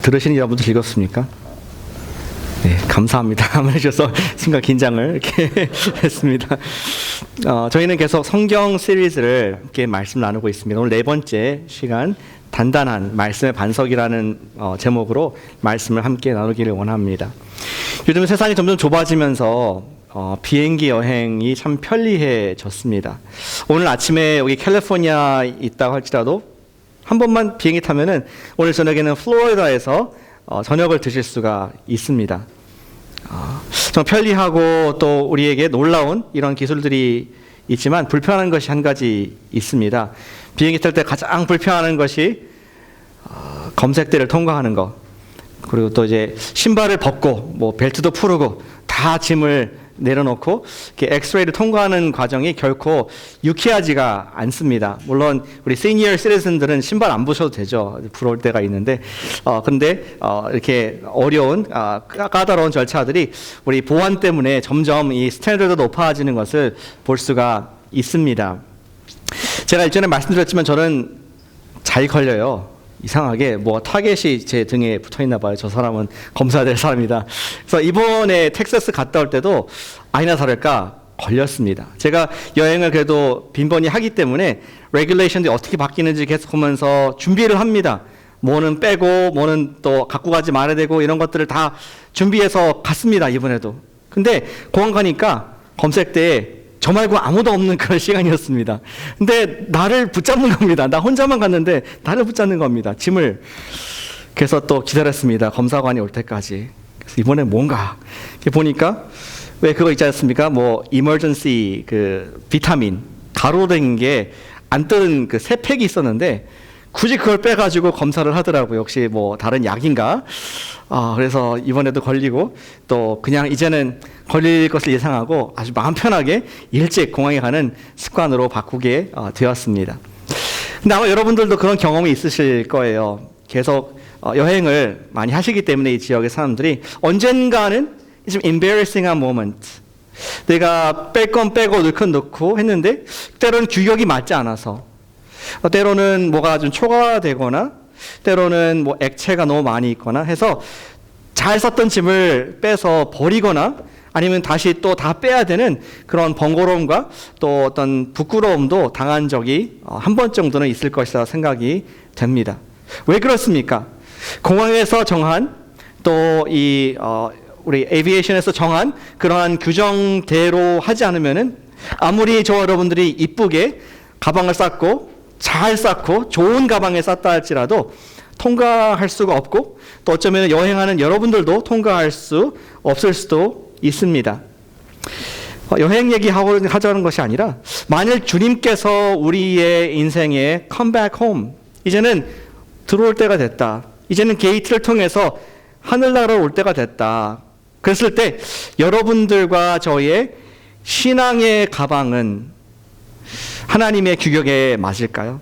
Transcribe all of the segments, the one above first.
들으시는 여러분도 즐겁습니까? 네, 감사합니다. 한번 해주셔서 순간 긴장을 이렇게 했습니다. 저희는 계속 성경 시리즈를 이렇게 말씀 나누고 있습니다. 오늘 네 번째 시간 단단한 말씀의 반석이라는 제목으로 말씀을 함께 나누기를 원합니다. 요즘 세상이 점점 좁아지면서 비행기 여행이 참 편리해졌습니다. 오늘 아침에 여기 캘리포니아 있다고 할지라도 한 번만 비행기 타면은 오늘 저녁에는 플로리다에서 저녁을 드실 수가 있습니다. 좀 편리하고 또 우리에게 놀라운 이런 기술들이 있지만 불편한 것이 한 가지 있습니다. 비행기 탈 때 가장 불편한 것이 검색대를 통과하는 것, 그리고 또 이제 신발을 벗고 뭐 벨트도 풀고 다 짐을 내려놓고 이렇게 엑스레이를 통과하는 과정이 결코 유쾌하지가 않습니다. 물론 우리 시니어 시티즌들은 신발 안 벗어도 되죠. 부러울 때가 있는데 근데 이렇게 어려운 까다로운 절차들이 우리 보안 때문에 점점 이 스탠더드가 높아지는 것을 볼 수가 있습니다. 제가 이전에 말씀드렸지만 저는 잘 걸려요. 이상하게 뭐 타겟이 제 등에 붙어 있나 봐요. 저 사람은 검사될 사람이다. 그래서 이번에 텍사스 갔다 올 때도 아니나 다를까 걸렸습니다. 제가 여행을 그래도 빈번히 하기 때문에 레귤레이션들이 어떻게 바뀌는지 계속 보면서 준비를 합니다. 뭐는 빼고 뭐는 또 갖고 가지 말아야 되고 이런 것들을 다 준비해서 갔습니다. 이번에도. 근데 공항 가니까 검색대에 저 말고 아무도 없는 그런 시간이었습니다. 근데 나를 붙잡는 겁니다. 나 혼자만 갔는데 나를 붙잡는 겁니다. 짐을. 그래서 또 기다렸습니다. 검사관이 올 때까지. 그래서 이번엔 뭔가 이렇게 보니까 왜 그거 있지 않습니까? 뭐 이머전시 그 비타민 가루로 된 게 안 뜬 그 세 팩이 있었는데 굳이 그걸 빼가지고 검사를 하더라고요. 역시 뭐 다른 약인가? 그래서 이번에도 걸리고 또 그냥 이제는 걸릴 것을 예상하고 아주 마음 편하게 일찍 공항에 가는 습관으로 바꾸게 되었습니다. 근데 아마 여러분들도 그런 경험이 있으실 거예요. 계속 여행을 많이 하시기 때문에 이 지역의 사람들이 언젠가는 좀 embarrassing한 moment, 내가 뺄 건 빼고 넣을 건 넣고 했는데 때로는 규격이 맞지 않아서, 때로는 뭐가 좀 초과되거나 때로는 뭐 액체가 너무 많이 있거나 해서 잘 썼던 짐을 빼서 버리거나 아니면 다시 또 다 빼야 되는 그런 번거로움과 또 어떤 부끄러움도 당한 적이 한 번 정도는 있을 것이라 생각이 됩니다. 왜 그렇습니까? 공항에서 정한 또 이 우리 에비에이션에서 정한 그러한 규정대로 하지 않으면은 아무리 저와 여러분들이 이쁘게 가방을 쌌고 잘 쌌고 좋은 가방에 쌌다 할지라도 통과할 수가 없고 또 어쩌면 여행하는 여러분들도 통과할 수 없을 수도 있습니다. 여행 얘기하고 하자는 것이 아니라 만일 주님께서 우리의 인생에 come back home, 이제는 들어올 때가 됐다, 이제는 게이트를 통해서 하늘나라로 올 때가 됐다, 그랬을 때 여러분들과 저의 신앙의 가방은 하나님의 규격에 맞을까요?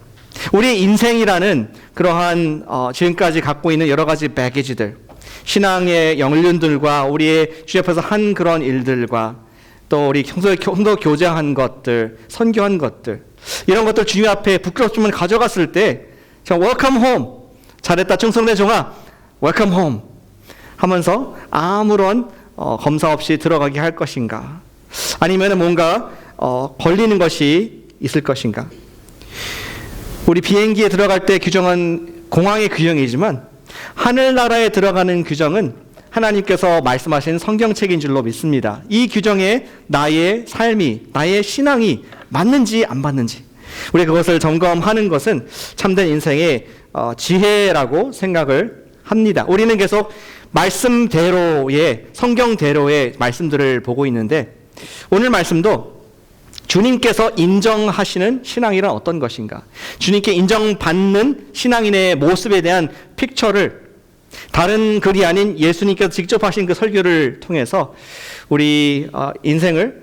우리 인생이라는 그러한 지금까지 갖고 있는 여러 가지 배기지들, 신앙의 연륜들과 우리의 주 앞에서 한 그런 일들과 또 우리 성도 교제한 것들, 선교한 것들, 이런 것들 주님 앞에 부끄럽지만 가져갔을 때 welcome home, 잘했다 충성된 종아, welcome home 하면서 아무런 검사 없이 들어가게 할 것인가, 아니면 뭔가 걸리는 것이 있을 것인가. 우리 비행기에 들어갈 때 규정은 공항의 규정이지만 하늘나라에 들어가는 규정은 하나님께서 말씀하신 성경책인 줄로 믿습니다. 이 규정에 나의 삶이, 나의 신앙이 맞는지 안 맞는지, 우리 그것을 점검하는 것은 참된 인생의 지혜라고 생각을 합니다. 우리는 계속 말씀대로의, 성경대로의 말씀들을 보고 있는데 오늘 말씀도 주님께서 인정하시는 신앙이란 어떤 것인가, 주님께 인정받는 신앙인의 모습에 대한 픽처를 다른 글이 아닌 예수님께서 직접 하신 그 설교를 통해서 우리 인생을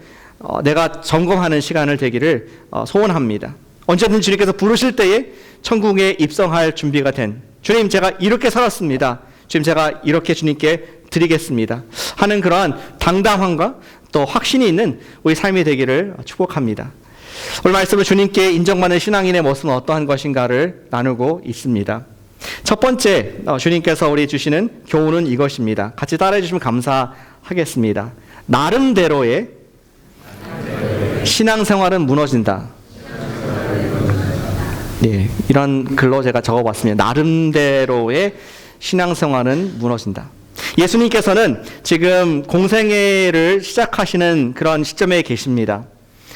내가 점검하는 시간을 되기를 소원합니다. 언제든 주님께서 부르실 때에 천국에 입성할 준비가 된, 주님 제가 이렇게 살았습니다, 주님 제가 이렇게 주님께 드리겠습니다 하는 그러한 당당함과 또 확신이 있는 우리 삶이 되기를 축복합니다. 오늘 말씀은 주님께 인정받는 신앙인의 모습은 어떠한 것인가를 나누고 있습니다. 첫 번째 주님께서 우리 주시는 교훈은 이것입니다. 같이 따라해 주시면 감사하겠습니다. 나름대로의 신앙생활은 무너진다. 네, 이런 글로 제가 적어봤습니다. 나름대로의 신앙생활은 무너진다. 예수님께서는 지금 공생애를 시작하시는 그런 시점에 계십니다.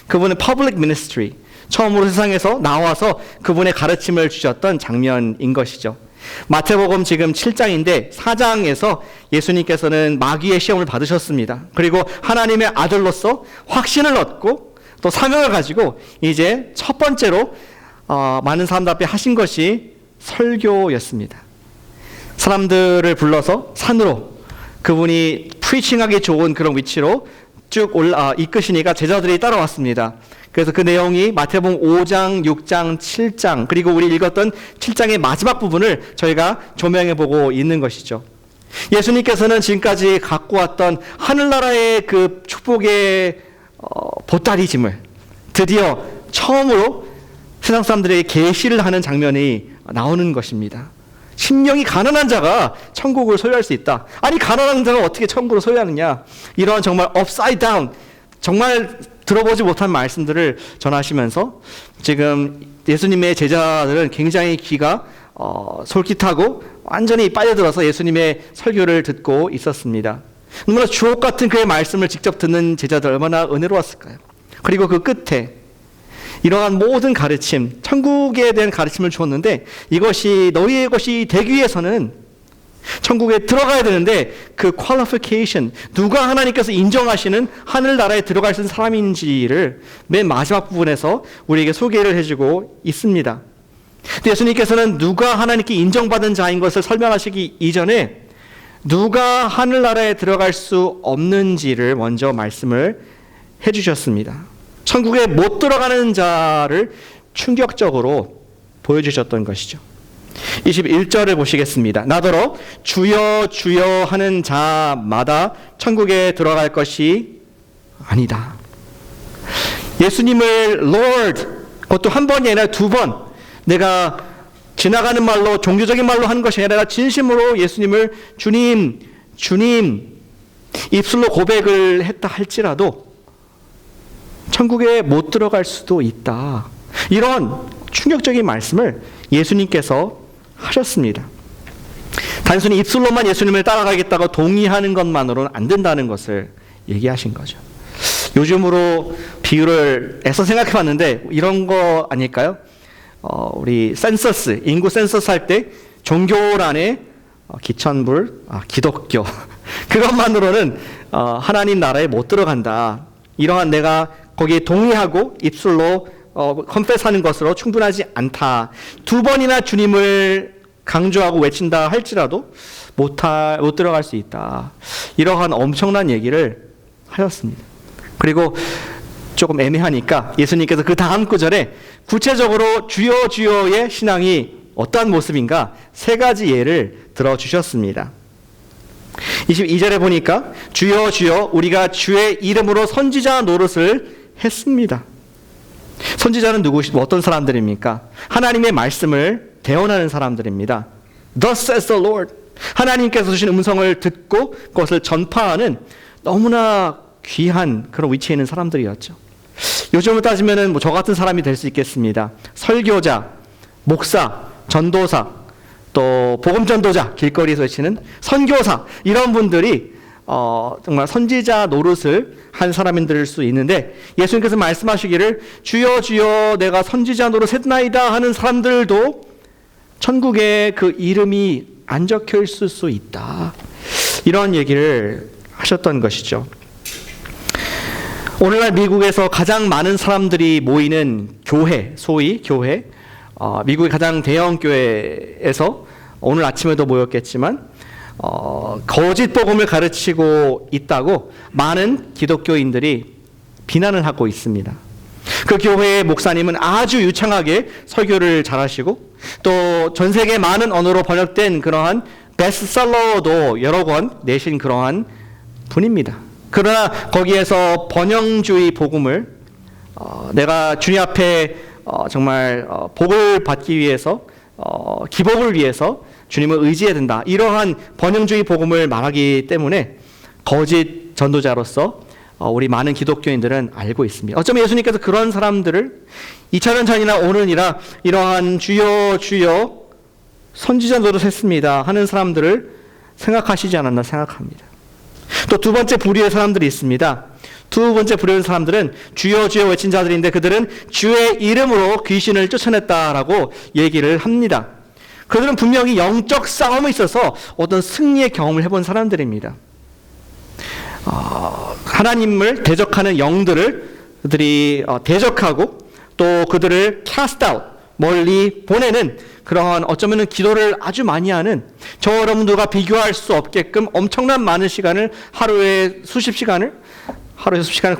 그분은 퍼블릭 미니스트리, 처음으로 세상에서 나와서 그분의 가르침을 주셨던 장면인 것이죠. 마태복음 지금 7장인데 4장에서 예수님께서는 마귀의 시험을 받으셨습니다. 그리고 하나님의 아들로서 확신을 얻고 또 사명을 가지고 이제 첫 번째로 많은 사람들 앞에 하신 것이 설교였습니다. 사람들을 불러서 산으로 그분이 프리칭하기 좋은 그런 위치로 쭉 이끄시니까 제자들이 따라왔습니다. 그래서 그 내용이 마태복음 5장, 6장, 7장 그리고 우리 읽었던 7장의 마지막 부분을 저희가 조명해 보고 있는 것이죠. 예수님께서는 지금까지 갖고 왔던 하늘나라의 그 축복의 보따리짐을 드디어 처음으로 세상 사람들에게 계시를 하는 장면이 나오는 것입니다. 심령이 가난한 자가 천국을 소유할 수 있다. 아니 가난한 자가 어떻게 천국을 소유하느냐. 이런 정말 upside down, 정말 들어보지 못한 말씀들을 전하시면서 지금 예수님의 제자들은 굉장히 귀가 솔깃하고 완전히 빠져들어서 예수님의 설교를 듣고 있었습니다. 너무나 주옥 같은 그의 말씀을 직접 듣는 제자들 얼마나 은혜로웠을까요? 그리고 그 끝에 이러한 모든 가르침, 천국에 대한 가르침을 주었는데 이것이 너희의 것이 되기 위해서는 천국에 들어가야 되는데 그 qualification, 누가 하나님께서 인정하시는 하늘나라에 들어갈 수 있는 사람인지를 맨 마지막 부분에서 우리에게 소개를 해주고 있습니다. 근데 예수님께서는 누가 하나님께 인정받은 자인 것을 설명하시기 이전에 누가 하늘나라에 들어갈 수 없는지를 먼저 말씀을 해주셨습니다. 천국에 못 들어가는 자를 충격적으로 보여주셨던 것이죠. 21절을 보시겠습니다. 나더러 주여 주여 하는 자마다 천국에 들어갈 것이 아니다. 예수님을 Lord, 그것도 한 번이 아니라 두 번, 내가 지나가는 말로 종교적인 말로 하는 것이 아니라 진심으로 예수님을 주님, 주님 입술로 고백을 했다 할지라도 천국에 못 들어갈 수도 있다. 이런 충격적인 말씀을 예수님께서 하셨습니다. 단순히 입술로만 예수님을 따라가겠다고 동의하는 것만으로는 안 된다는 것을 얘기하신 거죠. 요즘으로 비유를 애써 생각해 봤는데 이런 거 아닐까요? 우리 센서스, 인구 센서스 할 때 종교란에 기천불, 기독교 그것만으로는 하나님 나라에 못 들어간다. 이러한 내가 거기에 동의하고 입술로 컨페스하는 것으로 충분하지 않다. 두 번이나 주님을 강조하고 외친다 할지라도 못 들어갈 수 있다. 이러한 엄청난 얘기를 하셨습니다. 그리고 조금 애매하니까 예수님께서 그 다음 구절에 구체적으로 주여 주여의 신앙이 어떠한 모습인가 세 가지 예를 들어주셨습니다. 22절에 보니까 주여 주여 우리가 주의 이름으로 선지자 노릇을 했습니다. 선지자는 어떤 사람들입니까? 하나님의 말씀을 대언하는 사람들입니다. Thus says the Lord. 하나님께서 주신 음성을 듣고 그것을 전파하는 너무나 귀한 그런 위치에 있는 사람들이었죠. 요즘으로 따지면 저 같은 사람이 될 수 있겠습니다. 설교자, 목사, 전도사, 또 복음전도자, 길거리에서 외치는 선교사, 이런 분들이 정말 선지자 노릇을 한 사람들일 수 있는데 예수님께서 말씀하시기를 주여 주여 내가 선지자 노릇 했나이다 하는 사람들도 천국에 그 이름이 안 적혀 있을 수 있다. 이런 얘기를 하셨던 것이죠. 오늘날 미국에서 가장 많은 사람들이 모이는 교회, 소위 교회, 미국의 가장 대형 교회에서 오늘 아침에도 모였겠지만 거짓 복음을 가르치고 있다고 많은 기독교인들이 비난을 하고 있습니다. 그 교회의 목사님은 아주 유창하게 설교를 잘하시고 또 전 세계 많은 언어로 번역된 그러한 베스트셀러도 여러 권 내신 그러한 분입니다. 그러나 거기에서 번영주의 복음을 내가 주님 앞에 정말 복을 받기 위해서 기복을 위해서 주님을 의지해야 된다. 이러한 번영주의 복음을 말하기 때문에 거짓 전도자로서 우리 많은 기독교인들은 알고 있습니다. 어쩌면 예수님께서 그런 사람들을 2000년 전이나 오늘이나 이러한 주여 주여 선지자 노릇했습니다 하는 사람들을 생각하시지 않았나 생각합니다. 또 두 번째 부류의 사람들이 있습니다. 두 번째 부류의 사람들은 주여 주여 외친 자들인데 그들은 주의 이름으로 귀신을 쫓아냈다라고 얘기를 합니다. 그들은 분명히 영적 싸움에 있어서 어떤 승리의 경험을 해본 사람들입니다. 하나님을 대적하는 영들을 그들이 대적하고 또 그들을 cast out, 멀리 보내는 그러한 어쩌면 기도를 아주 많이 하는 저 여러분들과 비교할 수 없게끔 엄청난 많은 시간을 하루에 수십 시간을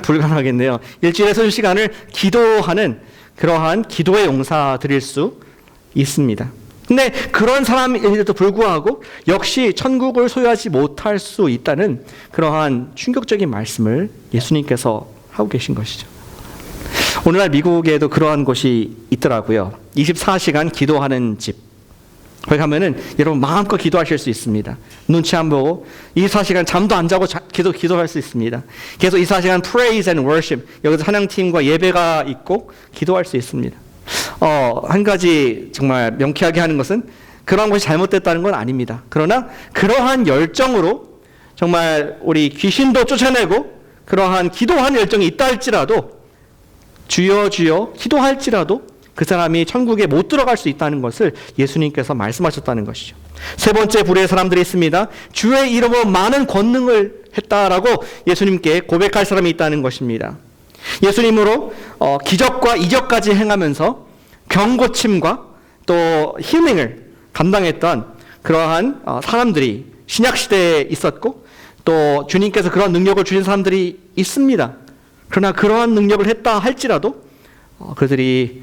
불가능하겠네요. 일주일에 수십 시간을 기도하는 그러한 기도의 용사 드릴 수 있습니다. 근데 그런 사람에도 불구하고 역시 천국을 소유하지 못할 수 있다는 그러한 충격적인 말씀을 예수님께서 하고 계신 것이죠. 오늘날 미국에도 그러한 곳이 있더라고요. 24시간 기도하는 집. 거기 가면은 여러분 마음껏 기도하실 수 있습니다. 눈치 안 보고 24시간 잠도 안 자고 기도할 수 있습니다. 계속 24시간 praise and worship. 여기서 찬양팀과 예배가 있고 기도할 수 있습니다. 한 가지 정말 명쾌하게 하는 것은 그러한 것이 잘못됐다는 건 아닙니다. 그러나 그러한 열정으로 정말 우리 귀신도 쫓아내고 그러한 기도하는 열정이 있다 할지라도 주여 주여 기도할지라도 그 사람이 천국에 못 들어갈 수 있다는 것을 예수님께서 말씀하셨다는 것이죠. 세 번째 부류의 사람들이 있습니다. 주의 이름으로 많은 권능을 했다라고 예수님께 고백할 사람이 있다는 것입니다. 예수님으로 기적과 이적까지 행하면서 병고침과 또 힐링을 감당했던 그러한 사람들이 신약시대에 있었고 또 주님께서 그런 능력을 주신 사람들이 있습니다. 그러나 그러한 능력을 했다 할지라도 그들이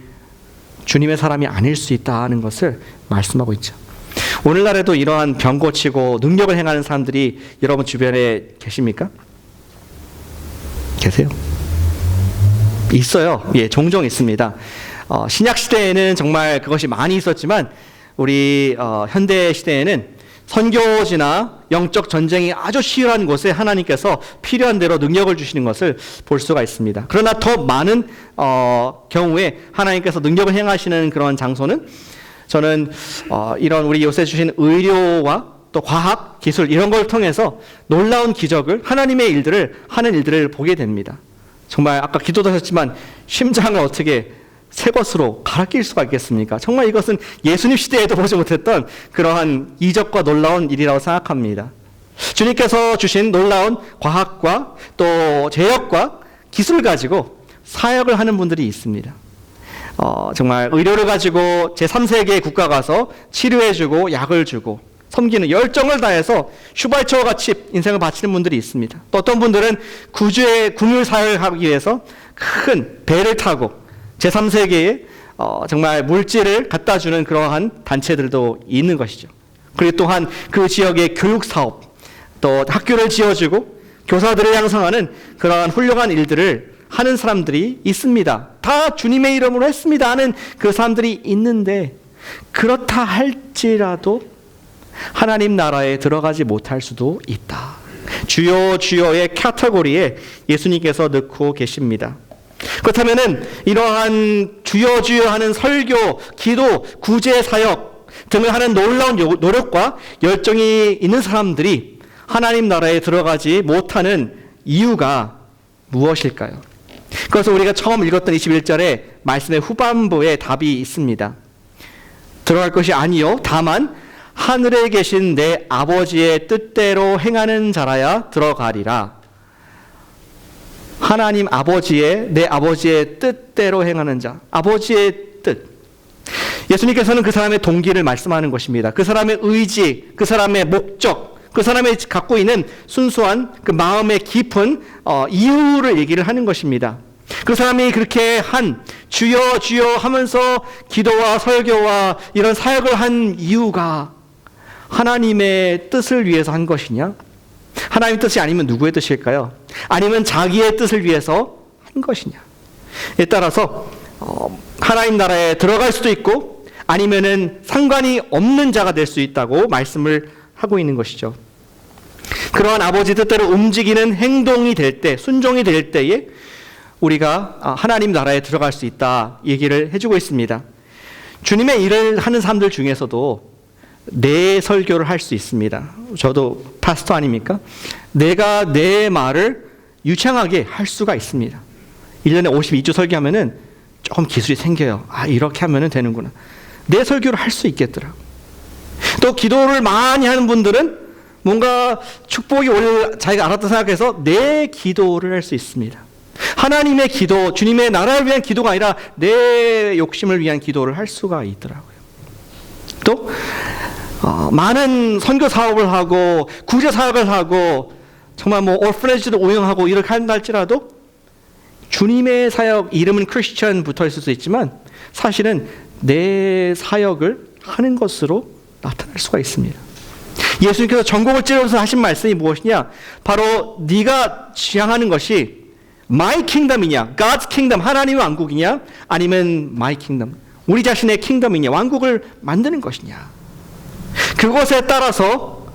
주님의 사람이 아닐 수 있다는 것을 말씀하고 있죠. 오늘날에도 이러한 병 고치고 능력을 행하는 사람들이 여러분 주변에 계십니까? 계세요? 있어요. 예, 종종 있습니다. 신약 시대에는 정말 그것이 많이 있었지만 우리 현대 시대에는 선교지나 영적 전쟁이 아주 치열한 곳에 하나님께서 필요한 대로 능력을 주시는 것을 볼 수가 있습니다. 그러나 더 많은 경우에 하나님께서 능력을 행하시는 그런 장소는 저는 이런 우리 요새 주신 의료와 또 과학, 기술 이런 걸 통해서 놀라운 기적을 하나님의 일들을 하는 일들을 보게 됩니다. 정말 아까 기도도 하셨지만 심장을 어떻게 새 것으로 갈아 낄 수가 있겠습니까? 정말 이것은 예수님 시대에도 보지 못했던 그러한 이적과 놀라운 일이라고 생각합니다. 주님께서 주신 놀라운 과학과 또 제약과 기술을 가지고 사역을 하는 분들이 있습니다. 정말 의료를 가지고 제3세계 국가 가서 치료해주고 약을 주고 섬기는 열정을 다해서 슈발처와 같이 인생을 바치는 분들이 있습니다. 또 어떤 분들은 구주의 국률 사역을 하기 위해서 큰 배를 타고 제3세계에 정말 물질을 갖다 주는 그러한 단체들도 있는 것이죠. 그리고 또한 그 지역의 교육사업, 또 학교를 지어주고 교사들을 양성하는 그러한 훌륭한 일들을 하는 사람들이 있습니다. 다 주님의 이름으로 했습니다 하는 그 사람들이 있는데 그렇다 할지라도 하나님 나라에 들어가지 못할 수도 있다. 주여 주여의 카테고리에 예수님께서 넣고 계십니다. 그렇다면은 이러한 주여 주여 하는 설교, 기도, 구제 사역 등을 하는 놀라운 노력과 열정이 있는 사람들이 하나님 나라에 들어가지 못하는 이유가 무엇일까요? 그래서 우리가 처음 읽었던 21절의 말씀의 후반부에 답이 있습니다. 들어갈 것이 아니요 다만 하늘에 계신 내 아버지의 뜻대로 행하는 자라야 들어가리라. 하나님 아버지의 내 아버지의 뜻대로 행하는 자, 아버지의 뜻. 예수님께서는 그 사람의 동기를 말씀하는 것입니다. 그 사람의 의지, 그 사람의 목적, 그 사람이 갖고 있는 순수한 그 마음의 깊은 이유를 얘기를 하는 것입니다. 그 사람이 그렇게 한 주여 주여 하면서 기도와 설교와 이런 사역을 한 이유가 하나님의 뜻을 위해서 한 것이냐? 하나님의 뜻이 아니면 누구의 뜻일까요? 아니면 자기의 뜻을 위해서 한 것이냐? 에 따라서 하나님 나라에 들어갈 수도 있고 아니면은 상관이 없는 자가 될 수 있다고 말씀을 하고 있는 것이죠. 그러한 아버지 뜻대로 움직이는 행동이 될 때, 순종이 될 때에 우리가 하나님 나라에 들어갈 수 있다 얘기를 해주고 있습니다. 주님의 일을 하는 사람들 중에서도 내 설교를 할 수 있습니다. 저도 파스터 아닙니까? 내가 내 말을 유창하게 할 수가 있습니다. 1년에 52주 설교하면은 조금 기술이 생겨요. 이렇게 하면은 되는구나. 내 설교를 할 수 있겠더라. 또 기도를 많이 하는 분들은 뭔가 축복이 올 자기가 알았다 생각해서 내 기도를 할 수 있습니다. 하나님의 기도, 주님의 나라를 위한 기도가 아니라 내 욕심을 위한 기도를 할 수가 있더라고요. 또 많은 선교 사업을 하고 구제 사역을 하고 정말 orphanage도 운영하고 이렇게 한다 할지라도 주님의 사역, 이름은 크리스천 붙어 있을 수 있지만 사실은 내 사역을 하는 것으로 나타날 수가 있습니다. 예수님께서 전곡을 찌르면서 하신 말씀이 무엇이냐? 바로 네가 지향하는 것이 My kingdom이냐, God's kingdom, 하나님의 왕국이냐, 아니면 My kingdom, 우리 자신의 킹덤이냐, 왕국을 만드는 것이냐. 그것에 따라서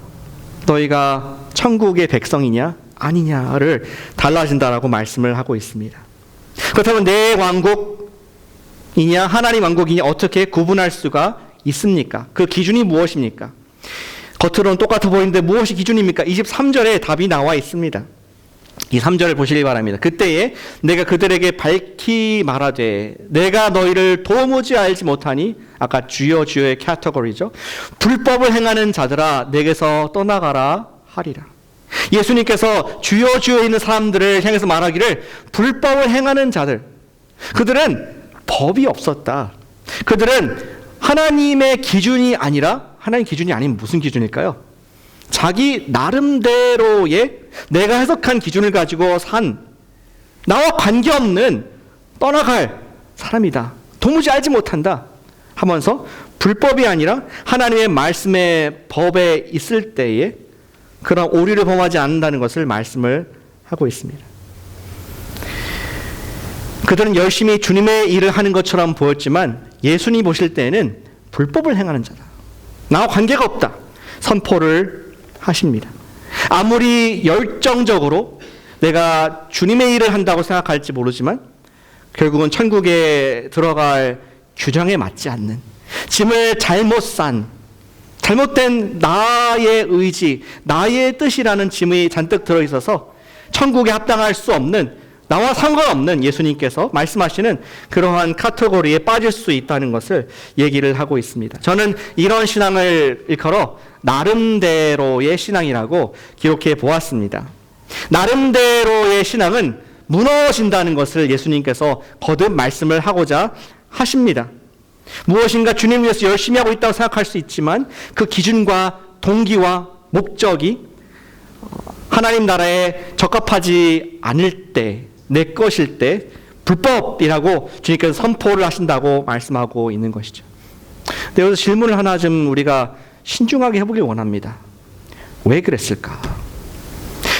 너희가 천국의 백성이냐, 아니냐를 달라진다라고 말씀을 하고 있습니다. 그렇다면 내 왕국이냐, 하나님 왕국이냐 어떻게 구분할 수가 있습니까? 그 기준이 무엇입니까? 겉으로는 똑같아 보이는데 무엇이 기준입니까? 23절에 답이 나와 있습니다. 이 3절을 보시기 바랍니다. 그때에 내가 그들에게 밝히 말하되 내가 너희를 도무지 알지 못하니, 아까 주여 주여의 카테고리죠. 불법을 행하는 자들아 내게서 떠나가라 하리라. 예수님께서 주여 주여 있는 사람들을 향해서 말하기를 불법을 행하는 자들, 그들은 법이 없었다. 그들은 하나님의 기준이 아니라, 하나님 기준이 아니면 무슨 기준일까요? 자기 나름대로의 내가 해석한 기준을 가지고 산, 나와 관계없는 떠나갈 사람이다. 도무지 알지 못한다 하면서 불법이 아니라 하나님의 말씀의 법에 있을 때에 그런 오류를 범하지 않는다는 것을 말씀을 하고 있습니다. 그들은 열심히 주님의 일을 하는 것처럼 보였지만 예수님이 보실 때에는 불법을 행하는 자다, 나와 관계가 없다 선포를 하십니다. 아무리 열정적으로 내가 주님의 일을 한다고 생각할지 모르지만 결국은 천국에 들어갈 규정에 맞지 않는, 짐을 잘못 싼, 잘못된 나의 의지, 나의 뜻이라는 짐이 잔뜩 들어있어서 천국에 합당할 수 없는, 나와 상관없는 예수님께서 말씀하시는 그러한 카테고리에 빠질 수 있다는 것을 얘기를 하고 있습니다. 저는 이런 신앙을 일컬어 나름대로의 신앙이라고 기록해 보았습니다. 나름대로의 신앙은 무너진다는 것을 예수님께서 거듭 말씀을 하고자 하십니다. 무엇인가 주님 위해서 열심히 하고 있다고 생각할 수 있지만 그 기준과 동기와 목적이 하나님 나라에 적합하지 않을 때, 내 것일 때 불법이라고 주님께서 선포를 하신다고 말씀하고 있는 것이죠. 근데 여기서 질문을 하나 좀 우리가 신중하게 해보길 원합니다. 왜 그랬을까?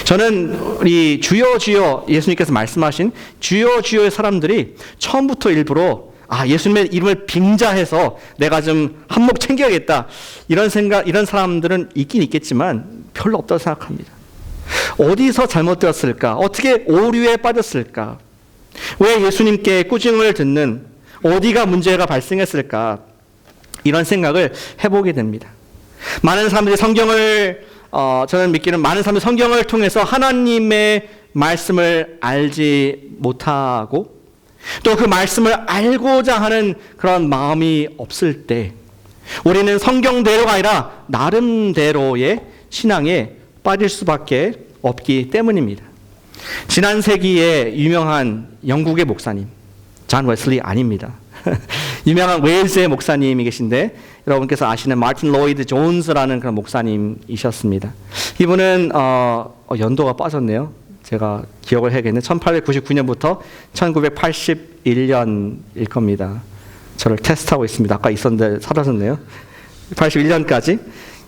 저는 우리 주여 주여 예수님께서 말씀하신 주여 주여의 사람들이 처음부터 일부러 예수님의 이름을 빙자해서 내가 좀 한몫 챙겨야겠다 이런 생각, 이런 사람들은 있긴 있겠지만 별로 없다고 생각합니다. 어디서 잘못되었을까? 어떻게 오류에 빠졌을까? 왜 예수님께 꾸중을 듣는, 어디가 문제가 발생했을까? 이런 생각을 해보게 됩니다. 많은 사람들이 성경을 저는 믿기는 많은 사람들이 성경을 통해서 하나님의 말씀을 알지 못하고 또 그 말씀을 알고자 하는 그런 마음이 없을 때 우리는 성경대로가 아니라 나름대로의 신앙에 빠질 수밖에 없기 때문입니다. 지난 세기에 유명한 영국의 목사님, 존 웨슬리 아닙니다. 유명한 웨일스의 목사님이 계신데 여러분께서 아시는 마틴 로이드 존스라는 그런 목사님이셨습니다. 이분은 연도가 빠졌네요. 제가 기억을 해야겠네. 1899년부터 1981년일 겁니다. 저를 테스트하고 있습니다. 아까 있었는데 사라졌네요. 81년까지.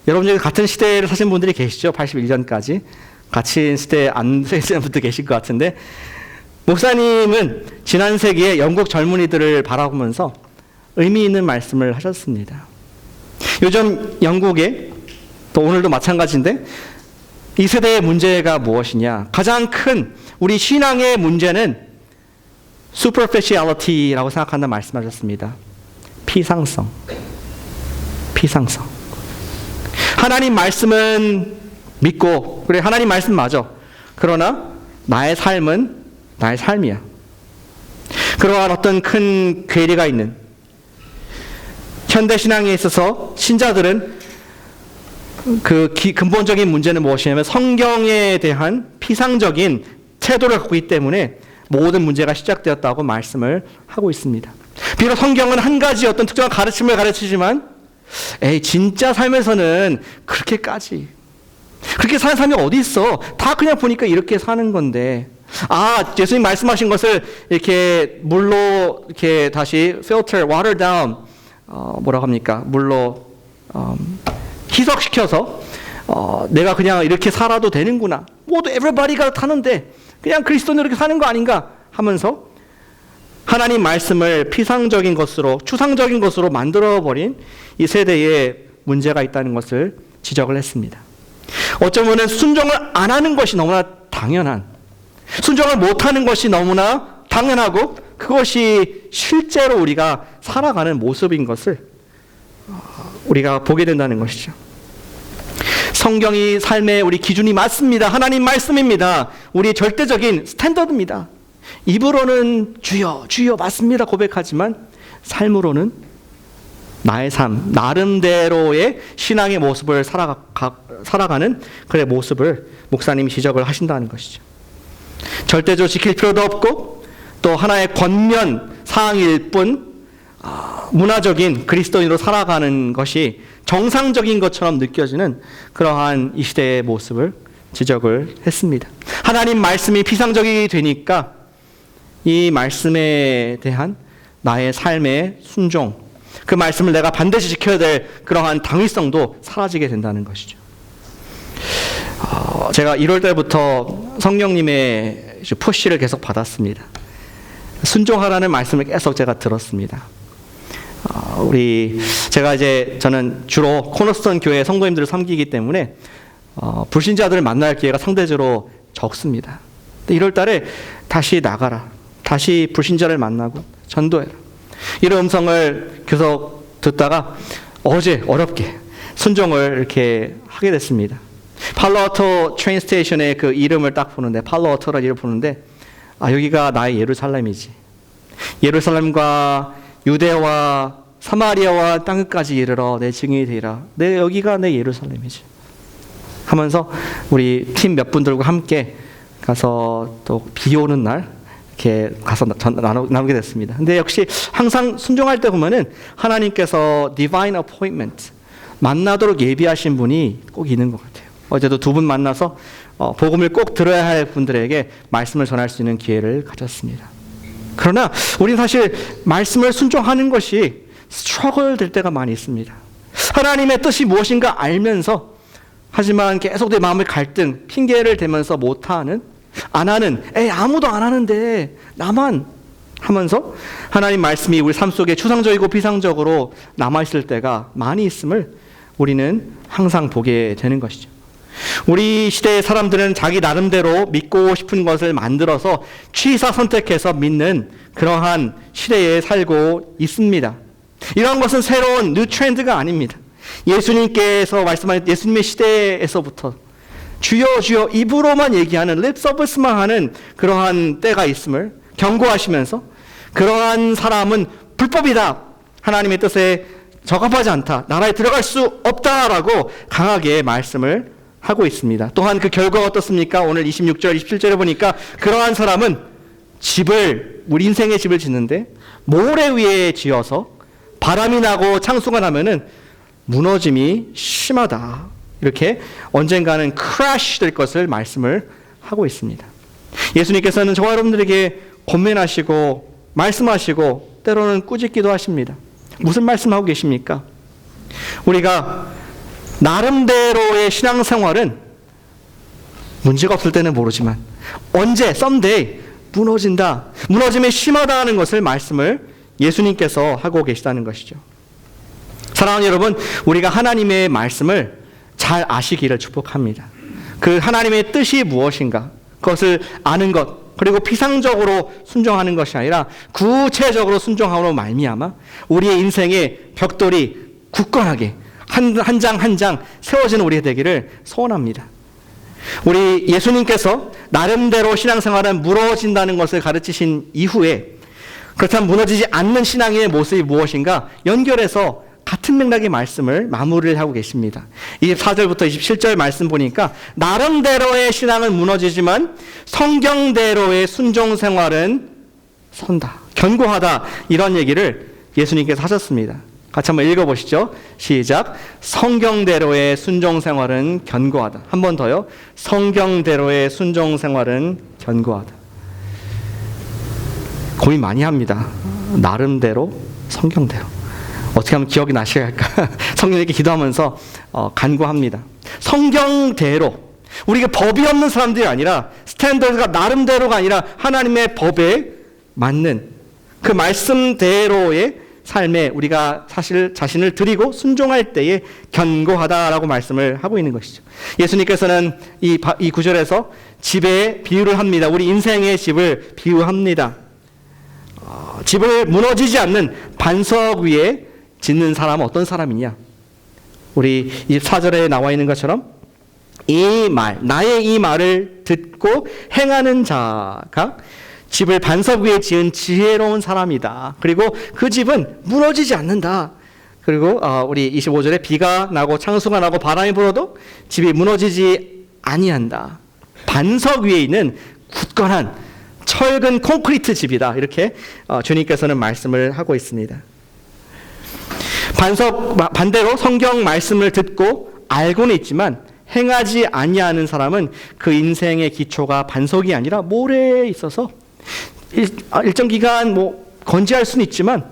여러분 중에 같은 시대를 사신 분들이 계시죠? 81년까지. 같이 시대에 안 사시는 분도 계실 것 같은데, 목사님은 지난 세기에 영국 젊은이들을 바라보면서 의미 있는 말씀을 하셨습니다. 요즘 영국에 또 오늘도 마찬가지인데 이 세대의 문제가 무엇이냐? 가장 큰 우리 신앙의 문제는 superficiality라고 생각한다는 말씀하셨습니다. 피상성. 하나님 말씀은 믿고 그래 하나님 말씀 맞아. 그러나 나의 삶은 나의 삶이야. 그러한 어떤 큰 괴리가 있는 현대 신앙에 있어서 신자들은 그 근본적인 문제는 무엇이냐면 성경에 대한 피상적인 태도를 갖고 있기 때문에 모든 문제가 시작되었다고 말씀을 하고 있습니다. 비록 성경은 한 가지 어떤 특정한 가르침을 가르치지만 진짜 삶에서는 그렇게 사는 사람이 어디 있어? 다 그냥 보니까 이렇게 사는 건데 예수님 말씀하신 것을 이렇게 물로 이렇게 다시 filter, water down 뭐라고 합니까? 물로 희석시켜서 내가 그냥 이렇게 살아도 되는구나. 모두 everybody가 타는데 그냥 그리스도는 이렇게 사는 거 아닌가 하면서 하나님 말씀을 피상적인 것으로 추상적인 것으로 만들어버린 이 세대에 문제가 있다는 것을 지적을 했습니다. 어쩌면 순종을 안 하는 것이 너무나 당연한, 순종을 못하는 것이 너무나 당연하고 그것이 실제로 우리가 살아가는 모습인 것을 우리가 보게 된다는 것이죠. 성경이 삶의 우리 기준이 맞습니다. 하나님 말씀입니다. 우리의 절대적인 스탠더드입니다. 입으로는 주여 주여 맞습니다 고백하지만 삶으로는 나의 삶, 나름대로의 신앙의 모습을 살아가는 그의 모습을 목사님이 지적을 하신다는 것이죠. 절대적으로 지킬 필요도 없고 또 하나의 권면 사항일 뿐 문화적인 그리스도인으로 살아가는 것이 정상적인 것처럼 느껴지는 그러한 이 시대의 모습을 지적을 했습니다. 하나님 말씀이 피상적이 되니까 이 말씀에 대한 나의 삶의 순종, 그 말씀을 내가 반드시 지켜야 될 그러한 당위성도 사라지게 된다는 것이죠. 제가 1월 달부터 성령님의 푸시를 계속 받았습니다. 순종하라는 말씀을 계속 제가 들었습니다. 저는 주로 코너스톤 교회 성도님들을 섬기기 때문에 불신자들을 만날 기회가 상대적으로 적습니다. 1월 달에 다시 나가라. 다시 불신자를 만나고 전도해라. 이런 음성을 계속 듣다가 어제 어렵게 순종을 이렇게 하게 됐습니다. 팔로알토 트레인 스테이션의 그 이름을 딱 보는데, 팔로알토라는 이름을 보는데, 여기가 나의 예루살렘이지. 예루살렘과 유대와 사마리아와 땅끝까지 이르러 내 증인이 되리라. 여기가 내 예루살렘이지. 하면서 우리 팀 몇 분들과 함께 가서 또 비 오는 날 이렇게 가서 나누게 됐습니다. 근데 역시 항상 순종할 때 보면은 하나님께서 divine appointment 만나도록 예비하신 분이 꼭 있는 것 같아요. 어제도 두 분 만나서 복음을 꼭 들어야 할 분들에게 말씀을 전할 수 있는 기회를 가졌습니다. 그러나 우리는 사실 말씀을 순종하는 것이 스트러글 될 때가 많이 있습니다. 하나님의 뜻이 무엇인가 알면서 하지만 계속 내 마음의 갈등, 핑계를 대면서 못하는, 안 하는, 아무도 안 하는데 나만 하면서 하나님 말씀이 우리 삶 속에 추상적이고 피상적으로 남아있을 때가 많이 있음을 우리는 항상 보게 되는 것이죠. 우리 시대의 사람들은 자기 나름대로 믿고 싶은 것을 만들어서 취사 선택해서 믿는 그러한 시대에 살고 있습니다. 이런 것은 새로운 뉴 트렌드가 아닙니다. 예수님께서 말씀하신 예수님의 시대에서부터 주여 주여 입으로만 얘기하는 립 서비스만 하는 그러한 때가 있음을 경고하시면서 그러한 사람은 불법이다. 하나님의 뜻에 적합하지 않다. 나라에 들어갈 수 없다라고 강하게 말씀을 하고 있습니다. 또한 그 결과가 어떻습니까? 오늘 26절, 27절에 보니까 그러한 사람은 우리 인생의 집을 짓는데 모래 위에 지어서 바람이 나고 창수가 나면은 무너짐이 심하다. 이렇게 언젠가는 크래시 될 것을 말씀을 하고 있습니다. 예수님께서는 저와 여러분들에게 권면하시고 말씀하시고 때로는 꾸짖기도 하십니다. 무슨 말씀하고 계십니까? 우리가 나름대로의 신앙생활은 문제가 없을 때는 모르지만 언제 someday 무너진다. 무너짐이 심하다는 것을 말씀을 예수님께서 하고 계시다는 것이죠. 사랑하는 여러분, 우리가 하나님의 말씀을 잘 아시기를 축복합니다. 그 하나님의 뜻이 무엇인가, 그것을 아는 것, 그리고 피상적으로 순종하는 것이 아니라 구체적으로 순종함으로 말미암아 우리의 인생의 벽돌이 굳건하게 한 장 한 장 세워지는 우리가 되기를 소원합니다. 우리 예수님께서 나름대로 신앙생활은 무너진다는 것을 가르치신 이후에 그렇다면 무너지지 않는 신앙의 모습이 무엇인가 연결해서 같은 맥락의 말씀을 마무리를 하고 계십니다. 24절부터 27절 말씀 보니까 나름대로의 신앙은 무너지지만 성경대로의 순종 생활은 선다, 견고하다, 이런 얘기를 예수님께서 하셨습니다. 같이 한번 읽어보시죠. 시작. 성경대로의 순종 생활은 견고하다. 한 번 더요. 성경대로의 순종 생활은 견고하다. 고민 많이 합니다. 나름대로, 성경대로. 어떻게 하면 기억이 나셔야 할까? 성령님께 기도하면서 간구합니다. 성경대로. 우리가 법이 없는 사람들이 아니라 스탠더드가 나름대로가 아니라 하나님의 법에 맞는 그 말씀대로의 삶에 우리가 사실 자신을 드리고 순종할 때에 견고하다라고 말씀을 하고 있는 것이죠. 예수님께서는 이 구절에서 집에 비유를 합니다. 우리 인생의 집을 비유합니다. 집을 무너지지 않는 반석 위에 짓는 사람은 어떤 사람이냐? 우리 24절에 나와 있는 것처럼 이 말, 나의 이 말을 듣고 행하는 자가 집을 반석 위에 지은 지혜로운 사람이다. 그리고 그 집은 무너지지 않는다. 그리고 우리 25절에 비가 나고 창수가 나고 바람이 불어도 집이 무너지지 아니한다. 반석 위에 있는 굳건한 철근 콘크리트 집이다. 이렇게 주님께서는 말씀을 하고 있습니다. 반대로 성경 말씀을 듣고 알고는 있지만 행하지 아니하는 사람은 그 인생의 기초가 반석이 아니라 모래에 있어서 일정 기간 건재할 수는 있지만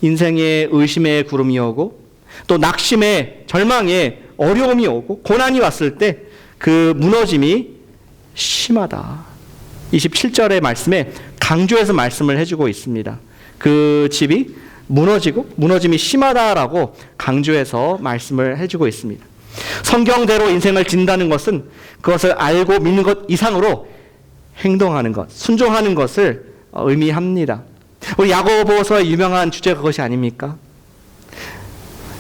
인생의 의심의 구름이 오고 또 낙심의 절망의 어려움이 오고 고난이 왔을 때 그 무너짐이 심하다. 27절의 말씀에 강조해서 말씀을 해주고 있습니다. 그 집이 무너짐이 심하다라고 강조해서 말씀을 해주고 있습니다. 성경대로 인생을 진다는 것은 그것을 알고 믿는 것 이상으로 행동하는 것, 순종하는 것을 의미합니다. 우리 야고보서의 유명한 주제가 그것이 아닙니까?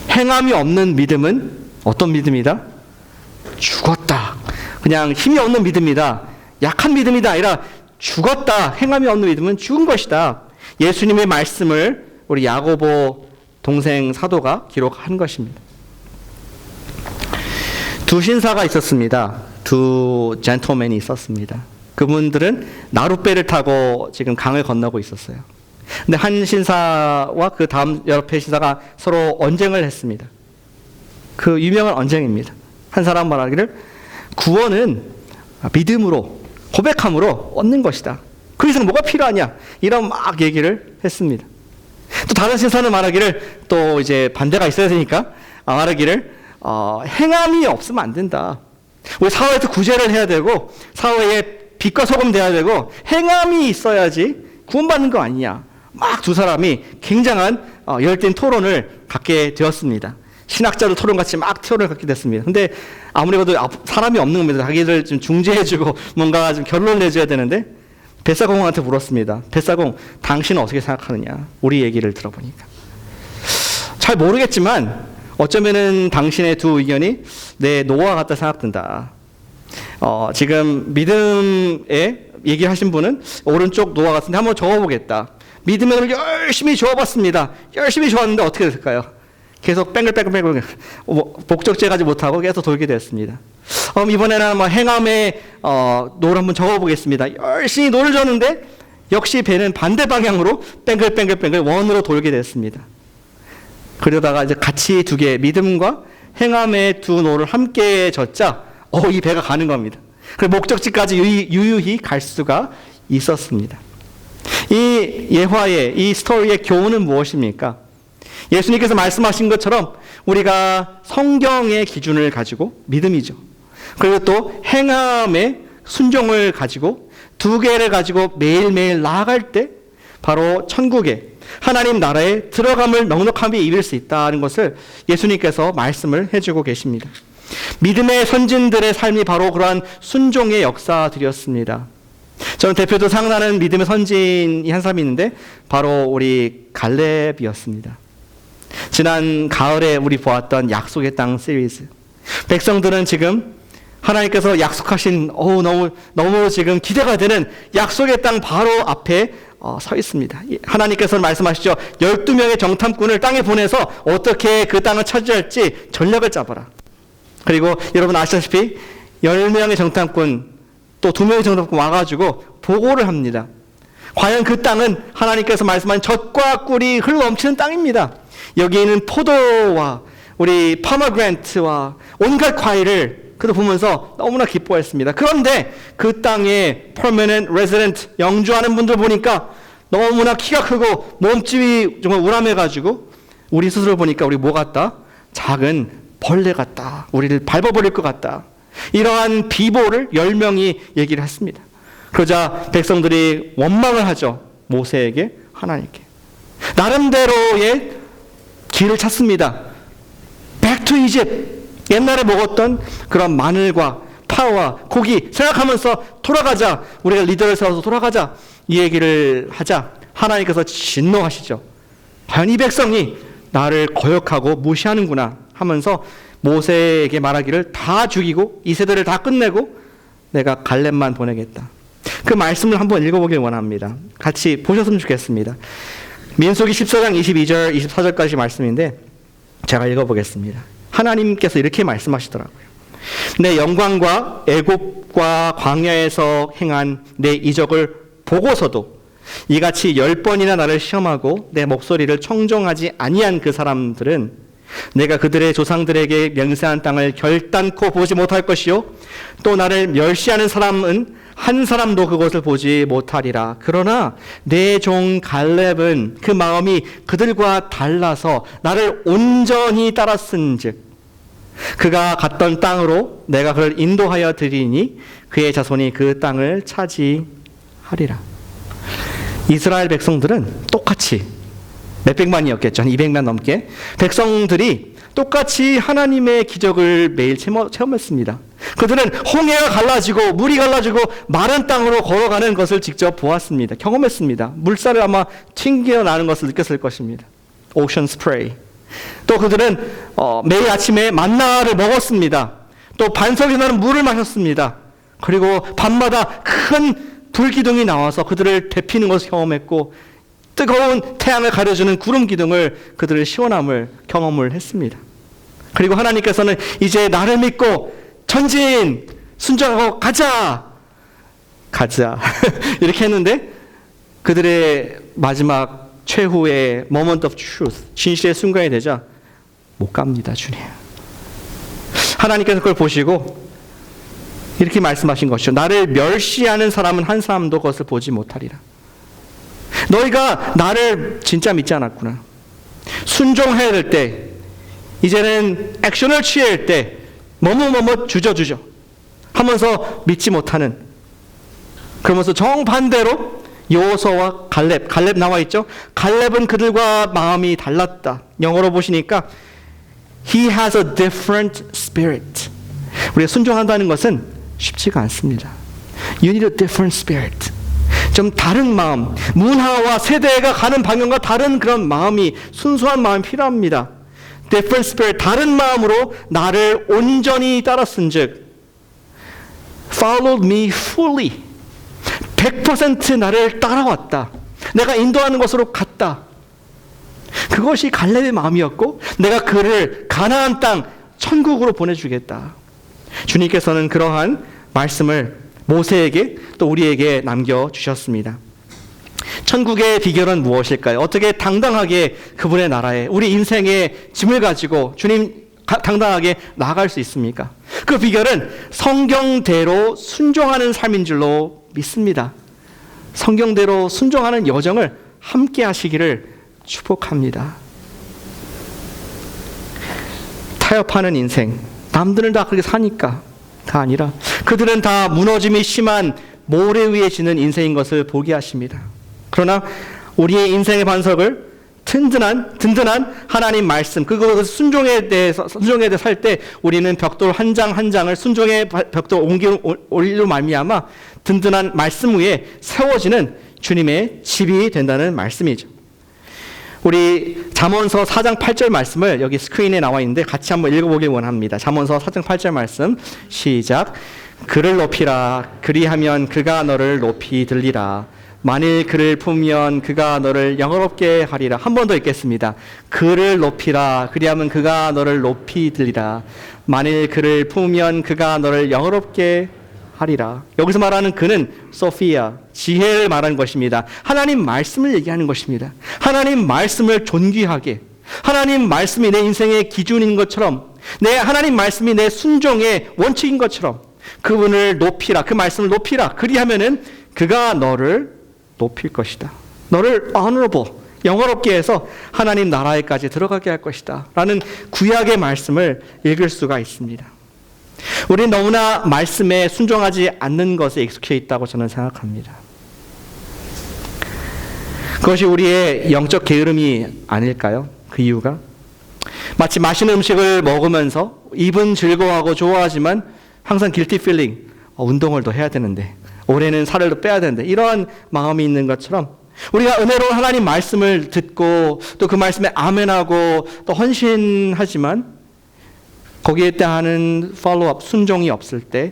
행함이 없는 믿음은 어떤 믿음이다? 죽었다. 그냥 힘이 없는 믿음이다. 약한 믿음이다 아니라 죽었다. 행함이 없는 믿음은 죽은 것이다. 예수님의 말씀을 우리 야고보 동생 사도가 기록한 것입니다. 두 신사가 있었습니다. 두 젠틀맨이 있었습니다. 그분들은 나룻배를 타고 지금 강을 건너고 있었어요. 근데 한 신사와 그 다음 옆에 신사가 서로 언쟁을 했습니다. 그 유명한 언쟁입니다. 한 사람 말하기를 구원은 믿음으로, 고백함으로 얻는 것이다. 그 이상 뭐가 필요하냐? 이런 막 얘기를 했습니다. 또 다른 신사는 말하기를 또 이제 반대가 있어야 되니까 말하기를 행함이 없으면 안 된다. 우리 사회에서 구제를 해야 되고 사회에 빛과 소금 돼야 되고 행함이 있어야지 구원받는 거 아니냐. 막 두 사람이 굉장한 열띤 토론을 갖게 되었습니다. 신학자들 토론같이 막 토론을 갖게 됐습니다. 근데 아무리 봐도 사람이 없는 겁니다. 자기들 좀 중재해주고 뭔가 좀 결론을 내줘야 되는데 벳사공한테 물었습니다. 벳사공, 당신은 어떻게 생각하느냐? 우리 얘기를 들어보니까. 잘 모르겠지만 어쩌면은 당신의 두 의견이 내 노와 같다 생각된다. 지금 믿음에 얘기하신 분은 오른쪽 노와 같은데 한번 적어보겠다. 믿음의 노를 열심히 적어봤습니다. 열심히 적었는데 어떻게 됐을까요? 계속 뺑글뺑글 목적지에 가지 못하고 계속 돌게 됐습니다. 이번에는 행함의 노를 한번 적어보겠습니다. 열심히 노를 줬는데 역시 배는 반대 방향으로 뺑글뺑글 원으로 돌게 됐습니다. 그러다가 이제 같이 두 개, 믿음과 행함의 두 노를 함께 젓자 이 배가 가는 겁니다. 그래서 목적지까지 유유히 갈 수가 있었습니다. 이 예화의, 이 스토리의 교훈은 무엇입니까? 예수님께서 말씀하신 것처럼 우리가 성경의 기준을 가지고 믿음이죠. 그리고 또 행함의 순종을 가지고 두 개를 가지고 매일매일 나아갈 때 바로 천국에 하나님 나라에 들어감을 넉넉함이 이룰 수 있다는 것을 예수님께서 말씀을 해주고 계십니다. 믿음의 선진들의 삶이 바로 그러한 순종의 역사들이었습니다. 저는 대표도 생각나는 믿음의 선진이 한 사람이 있는데 바로 우리 갈렙이었습니다. 지난 가을에 우리 보았던 약속의 땅 시리즈. 백성들은 지금 하나님께서 약속하신 너무 지금 기대가 되는 약속의 땅 바로 앞에 서 있습니다. 하나님께서는 말씀하시죠. 12명의 정탐꾼을 땅에 보내서 어떻게 그 땅을 차지할지 전략을 짜봐라. 그리고 여러분 아시다시피 10명의 정탐꾼 또 2명의 정탐꾼 와가지고 보고를 합니다. 과연 그 땅은 하나님께서 말씀한 젖과 꿀이 흘러넘치는 땅입니다. 여기에는 포도와 우리 파머그랜트와 온갖 과일을 그도 보면서 너무나 기뻐했습니다. 그런데 그 땅에 permanent resident 영주하는 분들 보니까 너무나 키가 크고 몸집이 정말 우람해가지고 우리 스스로 보니까 우리 뭐 같다? 작은 벌레 같다. 우리를 밟아버릴 것 같다. 이러한 비보를 10명이 얘기를 했습니다. 그러자 백성들이 원망을 하죠. 모세에게, 하나님께. 나름대로의 길을 찾습니다. Back to Egypt. 옛날에 먹었던 그런 마늘과 파와 고기 생각하면서 돌아가자. 우리가 리더를 세워서 돌아가자. 이 얘기를 하자. 하나님께서 진노하시죠. 과연 이 백성이 나를 거역하고 무시하는구나 하면서 모세에게 말하기를 다 죽이고 이 세대를 다 끝내고 내가 갈렙만 보내겠다. 그 말씀을 한번 읽어보길 원합니다. 같이 보셨으면 좋겠습니다. 민수기 14장 22절 24절까지 말씀인데 제가 읽어보겠습니다. 하나님께서 이렇게 말씀하시더라고요. 내 영광과 애굽과 광야에서 행한 내 이적을 보고서도 이같이 10번이나 나를 시험하고 내 목소리를 청종하지 아니한 그 사람들은 내가 그들의 조상들에게 맹세한 땅을 결단코 보지 못할 것이요 또 나를 멸시하는 사람은 한 사람도 그것을 보지 못하리라. 그러나 내 종 갈렙은 그 마음이 그들과 달라서 나를 온전히 따랐은즉 그가 갔던 땅으로 내가 그를 인도하여 드리니 그의 자손이 그 땅을 차지하리라. 이스라엘 백성들은 똑같이 몇백만이었겠죠. 한 200만 넘게. 백성들이 똑같이 하나님의 기적을 매일 체험했습니다. 그들은 홍해가 갈라지고 물이 갈라지고 마른 땅으로 걸어가는 것을 직접 보았습니다. 경험했습니다. 물살을 아마 튕겨나는 것을 느꼈을 것입니다. 오션 스프레이. 또 그들은 매일 아침에 만나를 먹었습니다. 또 반석이 나는 물을 마셨습니다. 그리고 밤마다 큰 불기둥이 나와서 그들을 데피는 것을 경험했고 뜨거운 태양을 가려주는 구름 기둥을 그들의 시원함을 경험을 했습니다. 그리고 하나님께서는 이제 나를 믿고 전진 순종하고 가자 이렇게 했는데 그들의 마지막 최후의 moment of truth 진실의 순간이 되자 못 갑니다. 주님. 하나님께서 그걸 보시고 이렇게 말씀하신 것이죠. 나를 멸시하는 사람은 한 사람도 그것을 보지 못하리라. 너희가 나를 진짜 믿지 않았구나. 순종해야 될 때, 이제는 액션을 취해야 할 때, 뭐뭐 주저 하면서 믿지 못하는. 그러면서 정반대로 여호수아와 갈렙 나와 있죠. 갈렙은 그들과 마음이 달랐다. 영어로 보시니까 He has a different spirit. 우리가 순종한다는 것은 쉽지가 않습니다. You need a different spirit. 좀 다른 마음, 문화와 세대가 가는 방향과 다른 그런 마음이, 순수한 마음이 필요합니다. Different spirit, 다른 마음으로 나를 온전히 따랐은즉 followed me fully. 100% 나를 따라왔다. 내가 인도하는 것으로 갔다. 그것이 갈렙의 마음이었고 내가 그를 가나안 땅 천국으로 보내주겠다. 주님께서는 그러한 말씀을 모세에게 또 우리에게 남겨주셨습니다. 천국의 비결은 무엇일까요? 어떻게 당당하게 그분의 나라에 우리 인생의 짐을 가지고 주님 당당하게 나아갈 수 있습니까? 그 비결은 성경대로 순종하는 삶인 줄로 믿습니다. 성경대로 순종하는 여정을 함께 하시기를 축복합니다. 타협하는 인생, 남들은 다 그렇게 사니까 다 아니라 그들은 다 무너짐이 심한 모래 위에 지는 인생인 것을 보게 하십니다. 그러나 우리의 인생의 반석을 든든한 하나님 말씀, 그것을 순종에 대해서 살 때 우리는 벽돌 한 장 한 장을 순종의 벽돌 올리로 말미암아 든든한 말씀 위에 세워지는 주님의 집이 된다는 말씀이죠. 우리 잠언서 4장 8절 말씀을 여기 스크린에 나와 있는데 같이 한번 읽어보길 원합니다. 잠언서 4장 8절 말씀 시작. 그를 높이라. 그리하면 그가 너를 높이 들리라. 만일 그를 품으면 그가 너를 영화롭게 하리라. 한 번 더 읽겠습니다. 그를 높이라. 그리하면 그가 너를 높이 들리라. 만일 그를 품으면 그가 너를 영화롭게 하리라. 여기서 말하는 그는 소피아, 지혜를 말하는 것입니다. 하나님 말씀을 얘기하는 것입니다. 하나님 말씀을 존귀하게, 하나님 말씀이 내 인생의 기준인 것처럼, 하나님 말씀이 내 순종의 원칙인 것처럼 그분을 높이라. 그 말씀을 높이라. 그리하면은 그가 너를 높일 것이다. 너를 honorable, 영화롭게 해서 하나님 나라에까지 들어가게 할 것이다. 라는 구약의 말씀을 읽을 수가 있습니다. 우리는 너무나 말씀에 순종하지 않는 것에 익숙해 있다고 저는 생각합니다. 그것이 우리의 영적 게으름이 아닐까요? 그 이유가 마치 맛있는 음식을 먹으면서 입은 즐거워하고 좋아하지만 항상 guilty feeling, 운동을 더 해야 되는데, 올해는 살을 더 빼야 되는데, 이런 마음이 있는 것처럼 우리가 은혜로운 하나님 말씀을 듣고 또 그 말씀에 아멘하고 또 헌신하지만 거기에 대한 팔로우업, 순종이 없을 때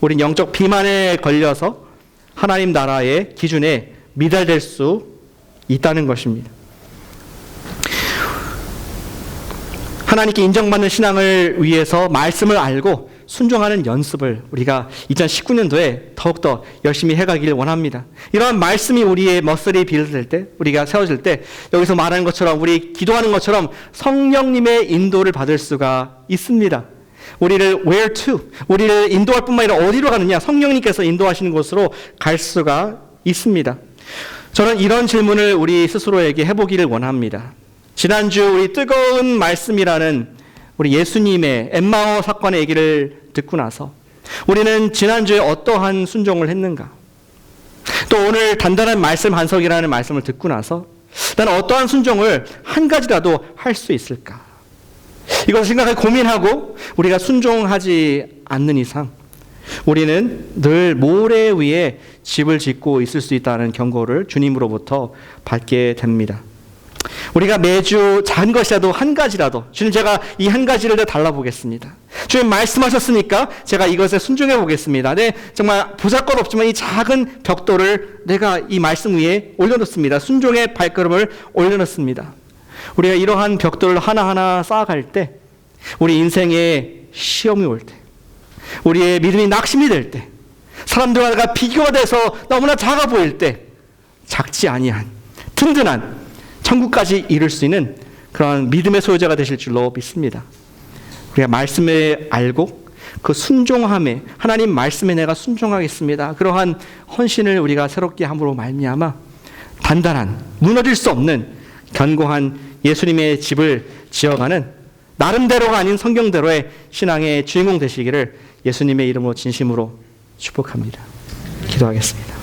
우린 영적 비만에 걸려서 하나님 나라의 기준에 미달될 수 있다는 것입니다. 하나님께 인정받는 신앙을 위해서 말씀을 알고 순종하는 연습을 우리가 2019년도에 더욱더 열심히 해가길 원합니다. 이러한 말씀이 우리의 머슬이 빌어질 때, 우리가 세워질 때 여기서 말하는 것처럼, 우리 기도하는 것처럼 성령님의 인도를 받을 수가 있습니다. 우리를 where to, 우리를 인도할 뿐만 아니라 어디로 가느냐, 성령님께서 인도하시는 곳으로 갈 수가 있습니다. 저는 이런 질문을 우리 스스로에게 해보기를 원합니다. 지난주 우리 뜨거운 말씀이라는 우리 예수님의 엠마오 사건의 얘기를 듣고 나서 우리는 지난주에 어떠한 순종을 했는가? 또 오늘 단단한 말씀 반석이라는 말씀을 듣고 나서 나는 어떠한 순종을 한 가지라도 할 수 있을까? 이것을 생각하고 고민하고 우리가 순종하지 않는 이상 우리는 늘 모래 위에 집을 짓고 있을 수 있다는 경고를 주님으로부터 받게 됩니다. 우리가 매주 작은 것이라도 한 가지라도, 주님 제가 이 한 가지를 달라보겠습니다. 주님 말씀하셨으니까 제가 이것에 순종해 보겠습니다. 네, 정말 보잘것없지만 이 작은 벽돌을 내가 이 말씀 위에 올려놓습니다. 순종의 발걸음을 올려놓습니다. 우리가 이러한 벽돌을 하나하나 쌓아갈 때, 우리 인생에 시험이 올 때, 우리의 믿음이 낙심이 될 때, 사람들과 비교가 돼서 너무나 작아 보일 때, 작지 아니한 든든한 천국까지 이룰 수 있는 그런 믿음의 소유자가 되실 줄로 믿습니다. 우리가 말씀을 알고 그 순종함에, 하나님 말씀에 내가 순종하겠습니다. 그러한 헌신을 우리가 새롭게 함으로 말미암아 단단한, 무너질 수 없는 견고한 예수님의 집을 지어가는 나름대로가 아닌 성경대로의 신앙의 주인공 되시기를 예수님의 이름으로 진심으로 축복합니다. 기도하겠습니다.